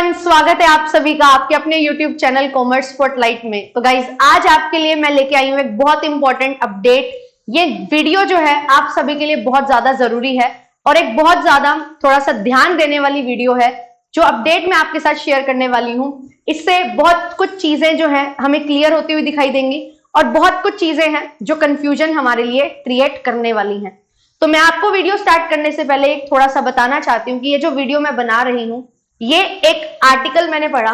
Everyone, स्वागत है आप सभी का आपके अपने YouTube चैनल कॉमर्स स्पॉटलाइट में। तो गाइज आज आपके लिए मैं लेके आई हूँ एक बहुत इंपॉर्टेंट अपडेट। ये वीडियो जो है आप सभी के लिए बहुत ज्यादा जरूरी है और एक बहुत ज्यादा थोड़ा सा ध्यान देने वाली वीडियो है। जो अपडेट मैं आपके साथ शेयर करने वाली हूँ इससे बहुत कुछ चीजें जो है हमें क्लियर होती हुई दिखाई देंगी और बहुत कुछ चीजें हैं जो कंफ्यूजन हमारे लिए क्रिएट करने वाली हैं। तो मैं आपको वीडियो स्टार्ट करने से पहले एक थोड़ा सा बताना चाहती हूँ कि ये जो वीडियो मैं बना रही हूँ ये एक आर्टिकल मैंने पढ़ा,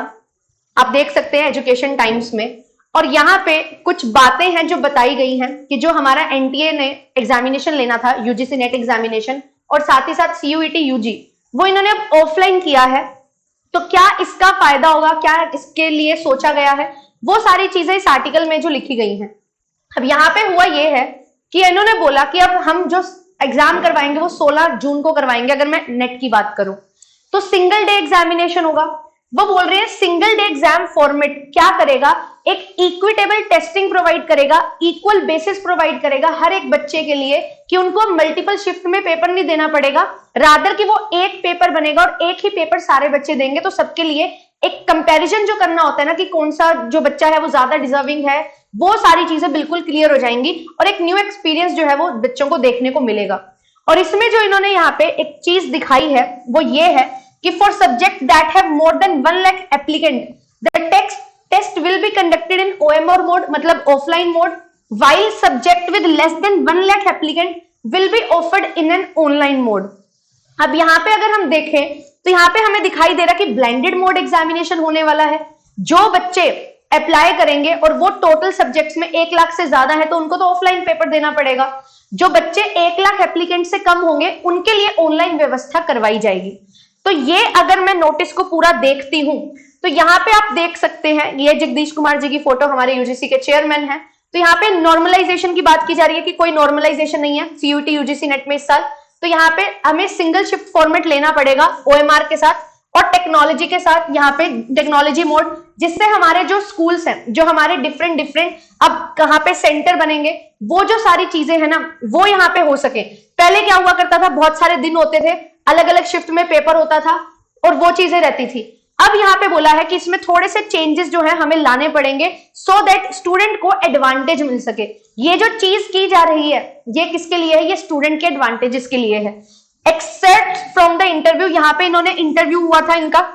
आप देख सकते हैं एजुकेशन टाइम्स में, और यहाँ पे कुछ बातें हैं जो बताई गई हैं कि जो हमारा एनटीए ने एग्जामिनेशन लेना था, यूजीसी नेट एग्जामिनेशन और साथ ही साथ सीयूईटी यूजी, वो इन्होंने अब ऑफलाइन किया है। तो क्या इसका फायदा होगा, क्या इसके लिए सोचा गया है, वो सारी चीजें इस आर्टिकल में जो लिखी गई हैं। अब यहाँ पे हुआ ये है कि इन्होंने बोला कि अब हम जो एग्जाम करवाएंगे वो 16 जून को करवाएंगे। अगर मैं नेट की बात करूं तो सिंगल डे एग्जामिनेशन होगा। वो बोल रहे हैं सिंगल डे एग्जाम फॉर्मेट क्या करेगा, एक इक्विटेबल टेस्टिंग प्रोवाइड करेगा, इक्वल बेसिस प्रोवाइड करेगा हर एक बच्चे के लिए कि उनको मल्टीपल शिफ्ट में पेपर नहीं देना पड़ेगा, रादर कि वो एक पेपर बनेगा और एक ही पेपर सारे बच्चे देंगे। तो सबके लिए एक कंपैरिजन जो करना होता है ना कि कौन सा जो बच्चा है वो ज्यादा डिजर्विंग है, वो सारी चीजें बिल्कुल क्लियर हो जाएंगी और एक न्यू एक्सपीरियंस जो है वो बच्चों को देखने को मिलेगा। और इसमें जो इन्होंने यहाँ पे एक चीज दिखाई है वो ये है कि for subject that have more than 1 lakh applicant the test will be conducted in OMR mode, मतलब offline mode, while subject with less than 1 lakh applicant will be offered in an online mode. अब यहाँ पे अगर हम देखें तो यहाँ पे हमें दिखाई दे रहा है कि ब्लेंडेड मोड एग्जामिनेशन होने वाला है। जो बच्चे अप्लाई करेंगे और वो टोटल सब्जेक्ट्स में 1 लाख से ज्यादा है तो उनको तो ऑफलाइन पेपर देना पड़ेगा। जो बच्चे 1 लाख एप्लीकेंट से कम होंगे उनके लिए ऑनलाइन व्यवस्था करवाई जाएगी। तो ये अगर मैं नोटिस को पूरा देखती हूं तो यहाँ पे आप देख सकते हैं, ये जगदीश कुमार जी की फोटो, हमारे यूजीसी के चेयरमैन हैं। तो यहाँ पे नॉर्मलाइजेशन की बात की जा रही है कि कोई नॉर्मलाइजेशन नहीं है सीयूटी यूजीसी नेट में इस साल। तो यहाँ पे हमें सिंगल शिफ्ट फॉर्मेट लेना पड़ेगा ओएमआर के साथ और टेक्नोलॉजी के साथ, यहाँ पे टेक्नोलॉजी मोड, जिससे हमारे जो स्कूल्स हैं, जो हमारे डिफरेंट अब कहाँ पे सेंटर बनेंगे, वो जो सारी चीजें हैं ना वो यहाँ पे हो सके। पहले क्या हुआ करता था, बहुत सारे दिन होते थे, अलग अलग शिफ्ट में पेपर होता था और वो चीजें रहती थी। अब यहाँ पे बोला है कि इसमें थोड़े से चेंजेस जो है हमें लाने पड़ेंगे सो दैट स्टूडेंट को एडवांटेज मिल सके। ये जो चीज की जा रही है ये किसके लिए है, ये स्टूडेंट के एडवांटेजेस के लिए है। एक्सेप्ट फ्रॉम द इंटरव्यू, यहाँ पे इन्होंने इंटरव्यू हुआ था इनका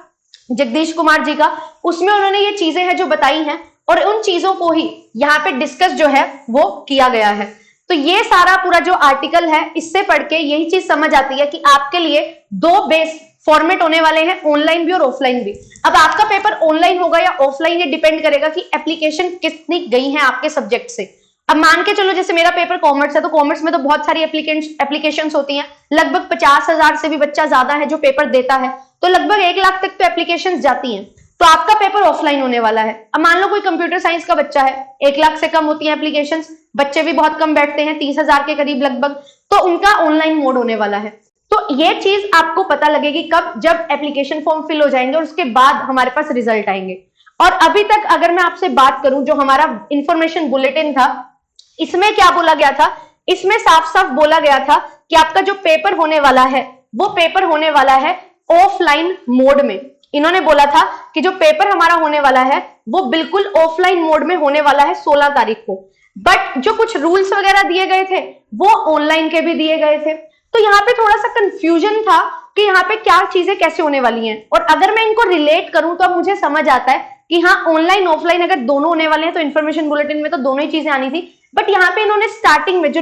जगदीश कुमार जी का, उसमें उन्होंने ये चीजें हैं जो बताई हैं और उन चीजों को ही यहाँ पे डिस्कस जो है वो किया गया है। तो ये सारा पूरा जो आर्टिकल है इससे पढ़ के यही चीज समझ आती है कि आपके लिए 2 बेस फॉर्मेट होने वाले हैं, ऑनलाइन भी और ऑफलाइन भी। अब आपका पेपर ऑनलाइन होगा या ऑफलाइन ये डिपेंड करेगा कि एप्लीकेशन कितनी गई है आपके सब्जेक्ट से। अब मान के चलो जैसे मेरा पेपर कॉमर्स है तो कॉमर्स में तो बहुत सारी एप्लीकेशंस होती हैं, लगभग 50,000 से भी बच्चा ज्यादा है जो पेपर देता है, तो लगभग 1 लाख तक तो एप्लीकेशंस जाती हैं। तो आपका पेपर ऑफलाइन होने वाला है। अब मान लो कोई कंप्यूटर साइंस का बच्चा है, 1 लाख से कम होती है एप्लीकेशंस, बच्चे भी बहुत कम बैठते हैं, 30,000 के करीब लगभग, तो उनका ऑनलाइन मोड होने वाला है। तो ये चीज आपको पता लगेगी कब, जब एप्लीकेशन फॉर्म फिल हो जाएंगे और उसके बाद हमारे पास रिजल्ट आएंगे। और अभी तक अगर मैं आपसे बात करूं, जो हमारा इंफॉर्मेशन बुलेटिन था इसमें क्या बोला गया था, इसमें साफ साफ बोला गया था कि आपका जो पेपर होने वाला है वो पेपर होने वाला है ऑफलाइन मोड में। इन्होंने बोला था कि जो पेपर हमारा होने वाला है वो बिल्कुल ऑफलाइन मोड में होने वाला है 16 तारीख को। बट जो कुछ रूल्स वगैरह दिए गए थे वो ऑनलाइन के भी दिए गए थे। तो यहाँ पे थोड़ा सा कंफ्यूजन था कि यहाँ पे क्या चीजें कैसे होने वाली हैं। और अगर मैं इनको रिलेट करूं तो अब मुझे समझ आता है कि हाँ, ऑनलाइन ऑफलाइन अगर दोनों होने वाले हैं तो इन्फॉर्मेशन बुलेटिन में तो दोनों ही चीजें आनी थी। बट यहाँ पे इन्होंने स्टार्टिंग में जो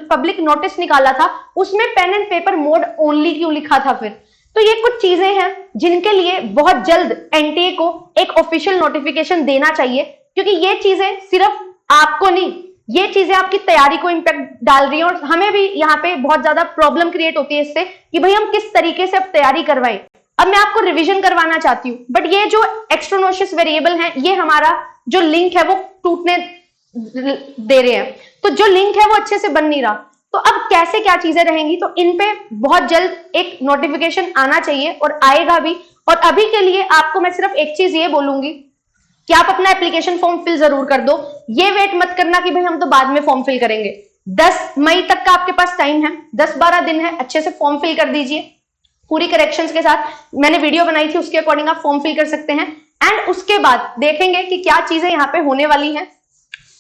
पब्लिक नोटिस निकाला था उसमें pen and paper mode only क्यों लिखा था फिर। तो ये कुछ चीजें हैं जिनके लिए बहुत जल्द एनटीए को एक ऑफिशियल नोटिफिकेशन देना चाहिए, क्योंकि ये चीजें सिर्फ आपको नहीं, ये चीजें आपकी तैयारी को इंपैक्ट डाल रही है और हमें भी यहाँ पे बहुत ज्यादा प्रॉब्लम क्रिएट होती है इससे कि भाई हम किस तरीके से अब तैयारी करवाएं। अब मैं आपको रिवीजन करवाना चाहती हूँ, बट ये जो एक्सट्रोनोशियस वेरिएबल है ये हमारा जो लिंक है वो टूटने दे रहे हैं, तो जो लिंक है वो अच्छे से बन नहीं रहा। तो अब कैसे क्या चीजें रहेंगी, तो इन पे बहुत जल्द एक नोटिफिकेशन आना चाहिए और आएगा भी। और अभी के लिए आपको मैं सिर्फ एक चीज ये बोलूंगी कि आप अपना एप्लीकेशन फॉर्म फिल जरूर कर दो। ये वेट मत करना कि भाई हम तो बाद में फॉर्म फिल करेंगे। 10 मई तक का आपके पास टाइम है, 10-12 दिन है, अच्छे से फॉर्म फिल कर दीजिए। पूरी करेक्शंस के साथ मैंने वीडियो बनाई थी, उसके अकॉर्डिंग आप फॉर्म फिल कर सकते हैं। एंड उसके बाद देखेंगे कि क्या चीजें यहाँ पे होने वाली हैं,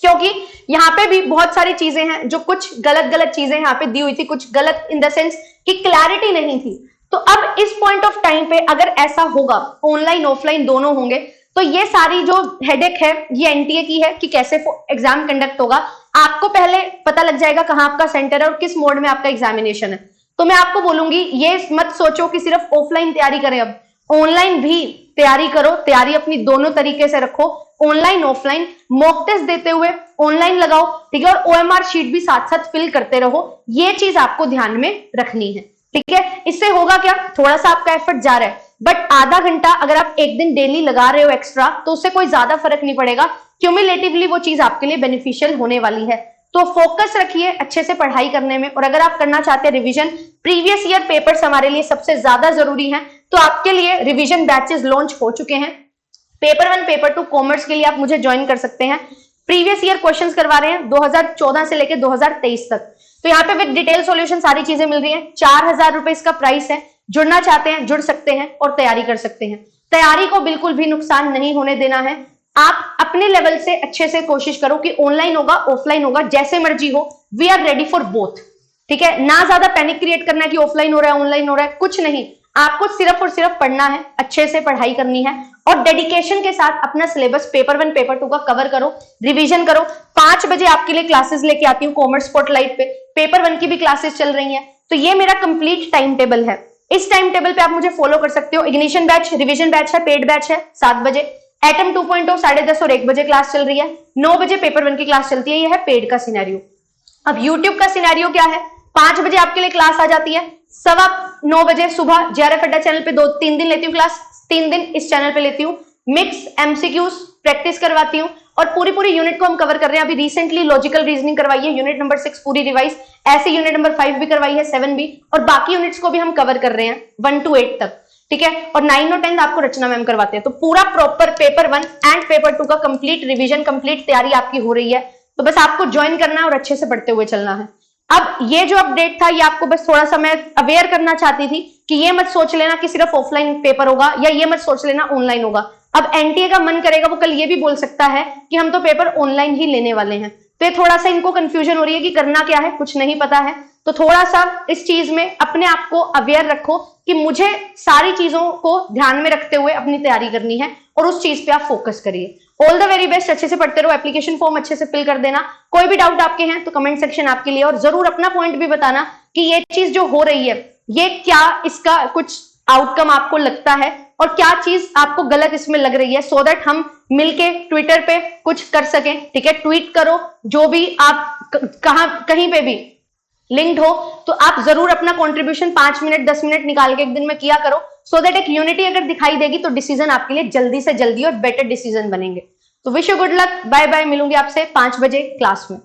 क्योंकि यहाँ पे भी बहुत सारी चीजें हैं जो कुछ गलत चीजें यहाँ पे दी हुई थी, कुछ गलत इन द सेंस कि क्लैरिटी नहीं थी। तो अब इस पॉइंट ऑफ टाइम पे अगर ऐसा होगा, ऑनलाइन ऑफलाइन दोनों होंगे, तो ये सारी जो हेडेक है ये एनटीए की है कि कैसे एग्जाम कंडक्ट होगा। आपको पहले पता लग जाएगा कहाँ आपका सेंटर है और किस मोड में आपका एग्जामिनेशन है। तो मैं आपको बोलूंगी ये मत सोचो कि सिर्फ ऑफलाइन तैयारी करें, अब ऑनलाइन भी तैयारी करो, तैयारी अपनी दोनों तरीके से रखो, ऑनलाइन ऑफलाइन मॉक टेस्ट देते हुए ऑनलाइन लगाओ, ठीक है, और ओएमआर शीट भी साथ साथ फिल करते रहो। ये चीज आपको ध्यान में रखनी है, ठीक है। इससे होगा क्या, थोड़ा सा आपका एफर्ट जा रहा है, बट आधा घंटा अगर आप एक दिन डेली लगा रहे हो एक्स्ट्रा, तो उससे कोई ज्यादा फर्क नहीं पड़ेगा। क्यूमुलेटिवली वो चीज आपके लिए बेनिफिशियल होने वाली है। तो फोकस रखिए अच्छे से पढ़ाई करने में। और अगर आप करना चाहते हैं रिवीजन, प्रीवियस ईयर पेपर्स हमारे लिए सबसे ज्यादा जरूरी हैं, तो आपके लिए रिवीजन बैचेस लॉन्च हो चुके हैं। पेपर 1 पेपर 2 कॉमर्स के लिए आप मुझे ज्वाइन कर सकते हैं। प्रीवियस ईयर क्वेश्चंस करवा रहे हैं 2014 से लेकर 2023 तक। तो यहाँ पे विद डिटेल सॉल्यूशन सारी चीजें मिल रही हैं। 4000 रुपए इसका प्राइस है। जुड़ना चाहते हैं जुड़ सकते हैं और तैयारी कर सकते हैं। तैयारी को बिल्कुल भी नुकसान नहीं होने देना है। आप अपने लेवल से अच्छे से कोशिश करो कि ऑनलाइन होगा ऑफलाइन होगा जैसे मर्जी हो, we are ready for both, ठीक है। ना ज्यादा पैनिक क्रिएट करना है कि ऑफलाइन हो रहा है ऑनलाइन हो रहा है, कुछ नहीं। आपको सिर्फ और सिर्फ पढ़ना है, अच्छे से पढ़ाई करनी है और डेडिकेशन के साथ अपना सिलेबस पेपर 1 पेपर 2 का कवर करो, रिवीजन करो। 5 बजे आपके लिए क्लासेस लेके आती हूँ कॉमर्स स्पॉटलाइट पे, पेपर 1 की भी क्लासेस चल रही हैं। तो ये मेरा कंप्लीट टाइम टेबल है। इस टाइम टेबल पे आप मुझे फॉलो कर सकते हो। इग्निशन बैच, रिवीजन बैच है, पेड बैच है 7 बजे, एटम 2.0 10:30 और 1 बजे क्लास चल रही है, 9 बजे पेपर 1 की क्लास चलती है। यह है पेड का सिनेरियो। अब यूट्यूब का सिनेरियो क्या है, 5 बजे आपके लिए क्लास आ जाती है, 9:15 बजे सुबह जेआरएफ अड्डा चैनल पे 2-3 दिन लेती हूँ क्लास, 3 दिन इस चैनल पे लेती हूँ। मिक्स एमसीक्यूज प्रैक्टिस करवाती हूँ और पूरी यूनिट को हम कवर कर रहे हैं। अभी रिसेंटली लॉजिकल रीजनिंग करवाई है, यूनिट नंबर 6 पूरी रिवाइज, ऐसे यूनिट नंबर 5 भी करवाई है, 7 भी, और बाकी यूनिट्स को भी हम कवर कर रहे हैं 1 to 8 तक, ठीक है। और 9 और 10 आपको रचना मैम करवाते हैं। तो पूरा प्रॉपर पेपर 1 एंड पेपर 2 का कंप्लीट रिवीजन, कंप्लीट तैयारी आपकी हो रही है। तो बस आपको ज्वाइन करना है और अच्छे से पढ़ते हुए चलना है। अब ये जो अपडेट था ये आपको बस थोड़ा सा मैं अवेयर करना चाहती थी कि ये मत सोच लेना कि सिर्फ ऑफलाइन पेपर होगा, या ये मत सोच लेना ऑनलाइन होगा। अब एनटीए का मन करेगा वो कल ये भी बोल सकता है कि हम तो पेपर ऑनलाइन ही लेने वाले हैं। तो ये थोड़ा सा इनको कंफ्यूजन हो रही है कि करना क्या है, कुछ नहीं पता है। तो थोड़ा सा इस चीज में अपने आप को अवेयर रखो कि मुझे सारी चीजों को ध्यान में रखते हुए अपनी तैयारी करनी है और उस चीज पे आप फोकस करिए। ऑल द वेरी बेस्ट, अच्छे से पढ़ते रहो, एप्लीकेशन फॉर्म अच्छे से फिल कर देना। कोई भी डाउट आपके हैं तो कमेंट सेक्शन आपके लिए, और जरूर अपना पॉइंट भी बताना कि ये चीज जो हो रही है ये क्या इसका कुछ आउटकम आपको लगता है और क्या चीज आपको गलत इसमें लग रही है, सो दैट हम मिलके ट्विटर पे कुछ कर सकें, ठीक है। ट्वीट करो, जो भी आप कहीं पे भी लिंक्ड हो तो आप जरूर अपना कंट्रीब्यूशन 5 मिनट 10 मिनट निकाल के एक दिन में किया करो, सो दैट एक यूनिटी अगर दिखाई देगी तो डिसीजन आपके लिए जल्दी से जल्दी और बेटर डिसीजन बनेंगे। तो wish you good luck, bye bye, मिलूंगी आपसे 5 बजे क्लास में।